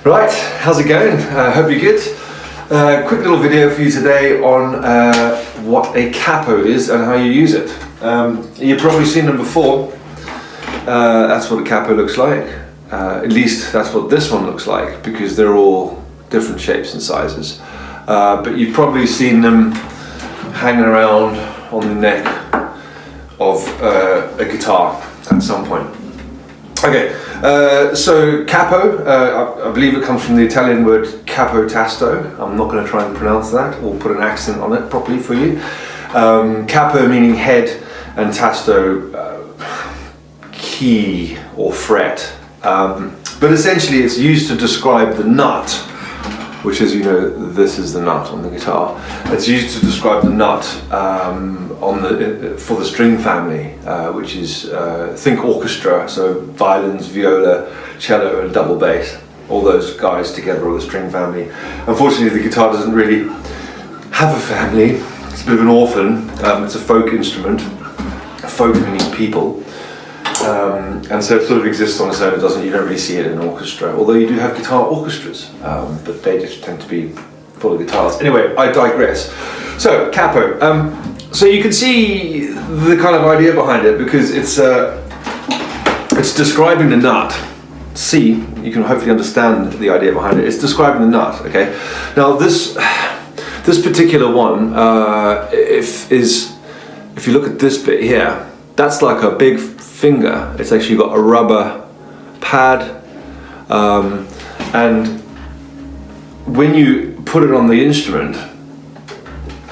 Right, how's it going? Hope you're good. Quick little video for you today on what a capo is and how you use it. You've probably seen them before. That's what a capo looks like. At least that's what this one looks like, because they're all different shapes and sizes. But you've probably seen them hanging around on the neck of a guitar at some point. Okay, so capo, I believe it comes from the Italian word capo tasto. I'm not going to try and pronounce that or put an accent on it properly for you. Capo meaning head, and tasto key or fret. But essentially it's used to describe the nut, which, as you know, this is the nut on the guitar. It's used to describe the nut for the string family, which is, think orchestra, so violins, viola, cello and double bass, all those guys together, all the string family. Unfortunately, the guitar doesn't really have a family. It's a bit of an orphan. It's a folk instrument, folk meaning people. And so it sort of exists on its own. You don't really see it in an orchestra, although you do have guitar orchestras, but they just tend to be full of guitars. Anyway, I digress. So, capo. So you can see the kind of idea behind it, because it's describing the nut. See, you can hopefully understand the idea behind it. It's describing the nut, okay? Now this particular one, if you look at this bit here, that's like a big finger. It's actually got a rubber pad, and when you put it on the instrument,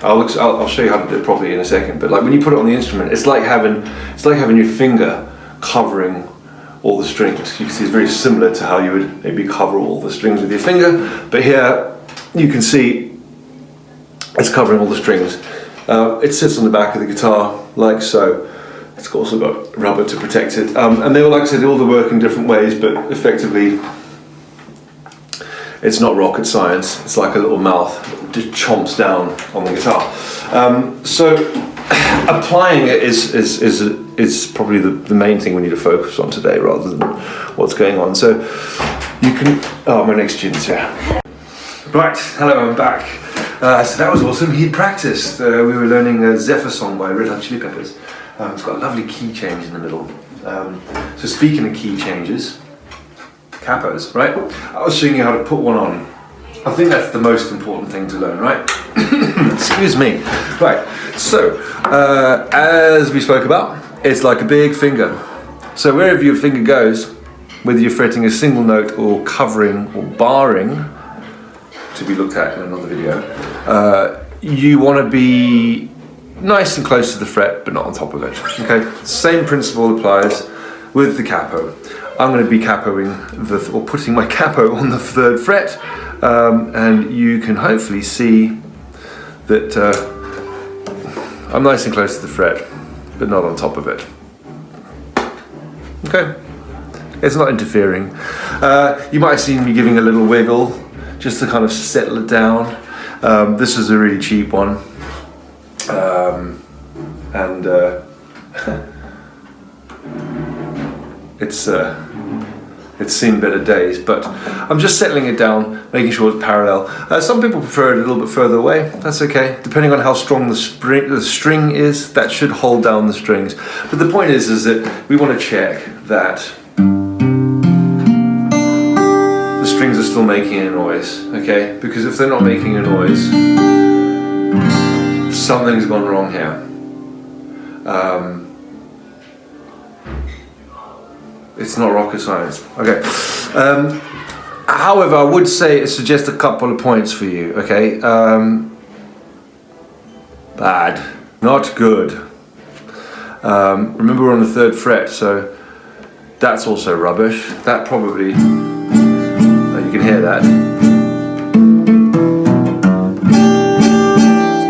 I'll show you how to do it properly in a second. But like when you put it on the instrument, it's like having your finger covering all the strings. You can see it's very similar to how you would maybe cover all the strings with your finger, but here you can see it's covering all the strings. It sits on the back of the guitar like so. It's also got rubber to protect it, and they all, like I said, all the work in different ways, but effectively it's not rocket science. It's like a little mouth that just chomps down on the guitar. So applying it is probably the main thing we need to focus on today, rather than what's going on. So you can, my next student's here. Right, hello, I'm back. So that was awesome. He'd practiced. We were learning a Zephyr song by Red Hot Chili Peppers. It's got a lovely key change in the middle. So speaking of key changes, capos, right? I was showing you how to put one on. I think that's the most important thing to learn, right? Excuse me. Right, so as we spoke about, it's like a big finger. So wherever your finger goes, whether you're fretting a single note or covering or barring, to be looked at in another video, you want to be nice and close to the fret, but not on top of it. Okay, same principle applies with the capo. I'm going to be capoing or putting my capo on the 3rd fret, and you can hopefully see that I'm nice and close to the fret, but not on top of it. Okay, it's not interfering. You might have seen me giving a little wiggle just to kind of settle it down. This is a really cheap one. It's seen better days, but I'm just settling it down, making sure it's parallel. Some people prefer it a little bit further away. That's okay. Depending on how strong the string is, that should hold down the strings. But the point is that we want to check that the strings are still making a noise, okay? Because if they're not making a noise, something's gone wrong here. It's not rocket science. Okay. However, I would suggest a couple of points for you. Okay. Bad, not good. Remember, we're on the 3rd fret, so that's also rubbish. That probably, you can hear that.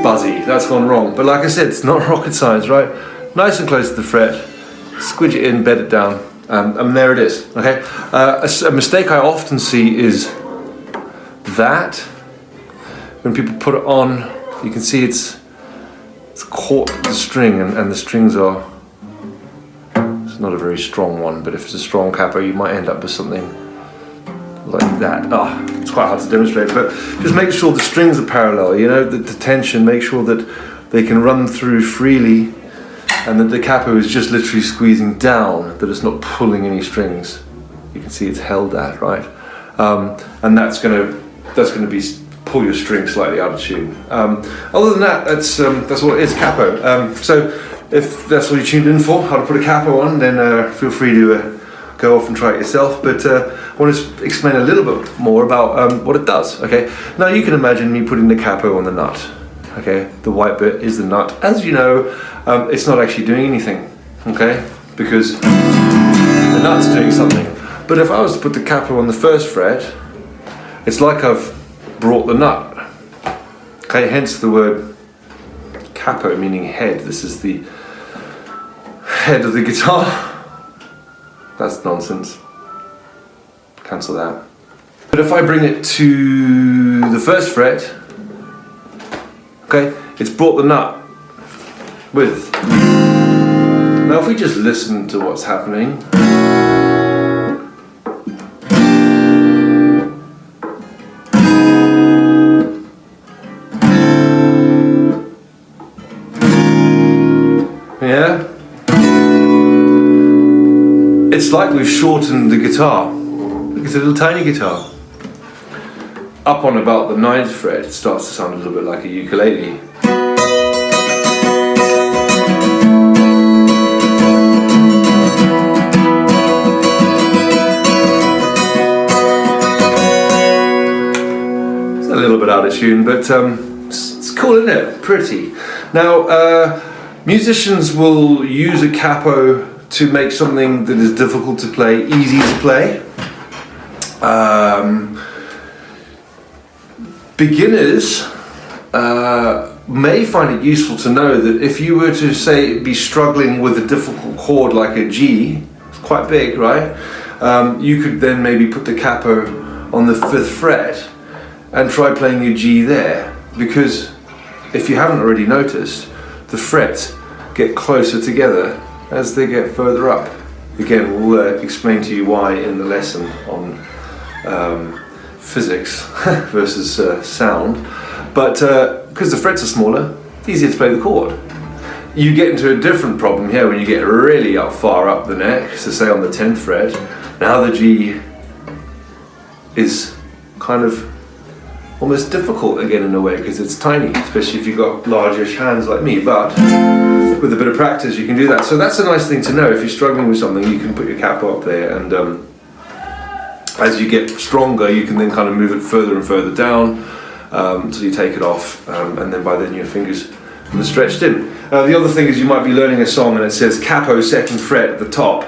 Buzzy, that's gone wrong. But like I said, it's not rocket science, right? Nice and close to the fret, squidge it in, bed it down, and there it is, okay? A mistake I often see is that when people put it on, you can see it's caught the string, and the strings are, it's not a very strong one, but if it's a strong capo, you might end up with something like that. It's quite hard to demonstrate, but just make sure the strings are parallel, you know, the tension, make sure that they can run through freely and that the capo is just literally squeezing down, that it's not pulling any strings. You can see it's held at, right? And that's gonna be pull your string slightly out of tune. Other than that, that's what it is, capo. So if that's what you tuned in for, how to put a capo on, then feel free to go off and try it yourself. But I want to explain a little bit more about what it does. Okay. Now you can imagine me putting the capo on the nut. Okay. The white bit is the nut. As you know, it's not actually doing anything. Okay, because the nut's doing something. But if I was to put the capo on the first fret, it's like I've brought the nut. Okay, hence the word capo, meaning head. This is the head of the guitar. That's nonsense. Cancel that. But if I bring it to the first fret, okay, it's brought the nut with. Now if we just listen to what's happening, yeah, it's like we've shortened the guitar. Look, it's a little tiny guitar. Up on about the 9th fret, it starts to sound a little bit like a ukulele. It's a little bit out of tune, but it's cool, isn't it? Pretty. Now, musicians will use a capo to make something that is difficult to play easy to play. Beginners may find it useful to know that if you were to say be struggling with a difficult chord like a G, it's quite big, right? You could then maybe put the capo on the 5th fret and try playing your G there, because if you haven't already noticed, the frets get closer together as they get further up. Again, we'll explain to you why in the lesson on physics versus sound, but because the frets are smaller, it's easier to play the chord. You get into a different problem here when you get really far up the neck, so say on the 10th fret, now the G is kind of almost difficult again in a way, because it's tiny, especially if you've got largish hands like me, but with a bit of practice you can do that. So that's a nice thing to know. If you're struggling with something, you can put your capo up there, and as you get stronger you can then kind of move it further and further down until you take it off, and then by then your fingers are stretched in. The other thing is you might be learning a song and it says capo 2nd fret at the top.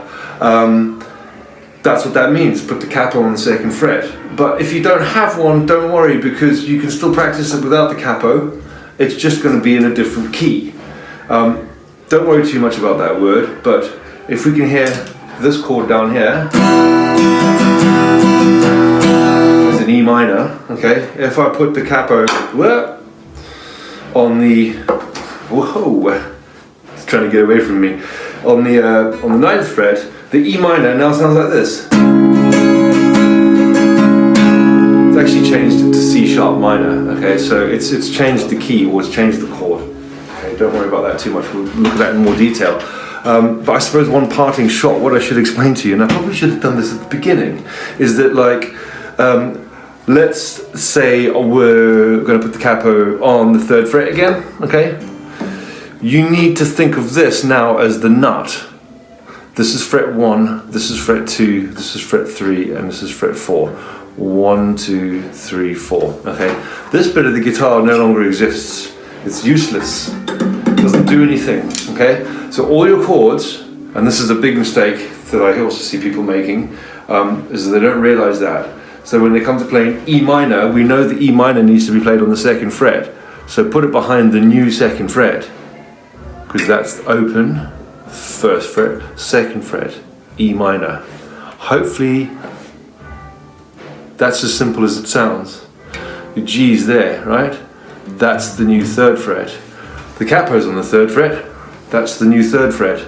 That's what that means, put the capo on the 2nd fret. But if you don't have one, don't worry, because you can still practice it without the capo. It's just going to be in a different key. Don't worry too much about that word, but if we can hear this chord down here, it's an E minor, okay? If I put the capo on the, whoa, it's trying to get away from me, on the 9th fret, the E minor now sounds like this. It's actually changed it to C sharp minor, okay? So it's changed the key, or it's changed the chord. Okay, don't worry about that too much, we'll look at that in more detail. But I suppose one parting shot, what I should explain to you, and I probably should have done this at the beginning, is that like, let's say we're going to put the capo on the 3rd fret again, okay? You need to think of this now as the nut. This is fret 1, this is fret 2, this is fret 3, and this is fret 4. 1, 2, 3, 4, okay? This bit of the guitar no longer exists. It's useless. It doesn't do anything, okay? So all your chords, and this is a big mistake that I also see people making, is that they don't realize that. So when they come to playing E minor, we know the E minor needs to be played on the 2nd fret. So put it behind the new 2nd fret, because that's open, 1st fret, 2nd fret, E minor. Hopefully that's as simple as it sounds. The G's there, right? That's the new 3rd fret. The capo's on the 3rd fret, that's the new 3rd fret.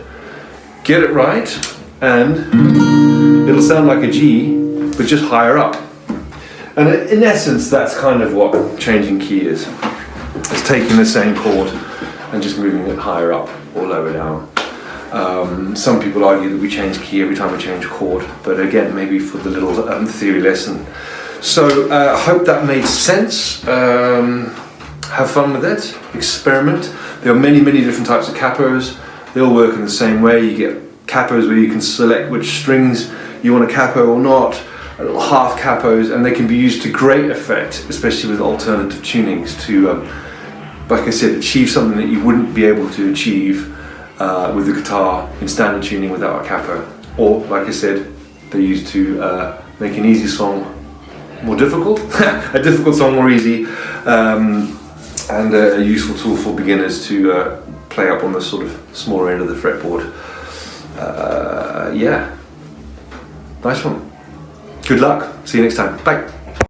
Get it right, and it'll sound like a G, but just higher up. And in essence, that's kind of what changing key is. It's taking the same chord and just moving it higher up or lower down. Some people argue that we change key every time we change chord, but again, maybe for the little theory lesson. So I hope that made sense. Have fun with it, experiment. There are many, many different types of capos. They all work in the same way. You get capos where you can select which strings you want a capo or not, little half capos, and they can be used to great effect, especially with alternative tunings to, like I said, achieve something that you wouldn't be able to achieve with the guitar in standard tuning without a capo. Or, like I said, they're used to make an easy song more difficult, a difficult song more easy, and a useful tool for beginners to play up on the sort of smaller end of the fretboard. Yeah, nice one. Good luck. See you next time. Bye.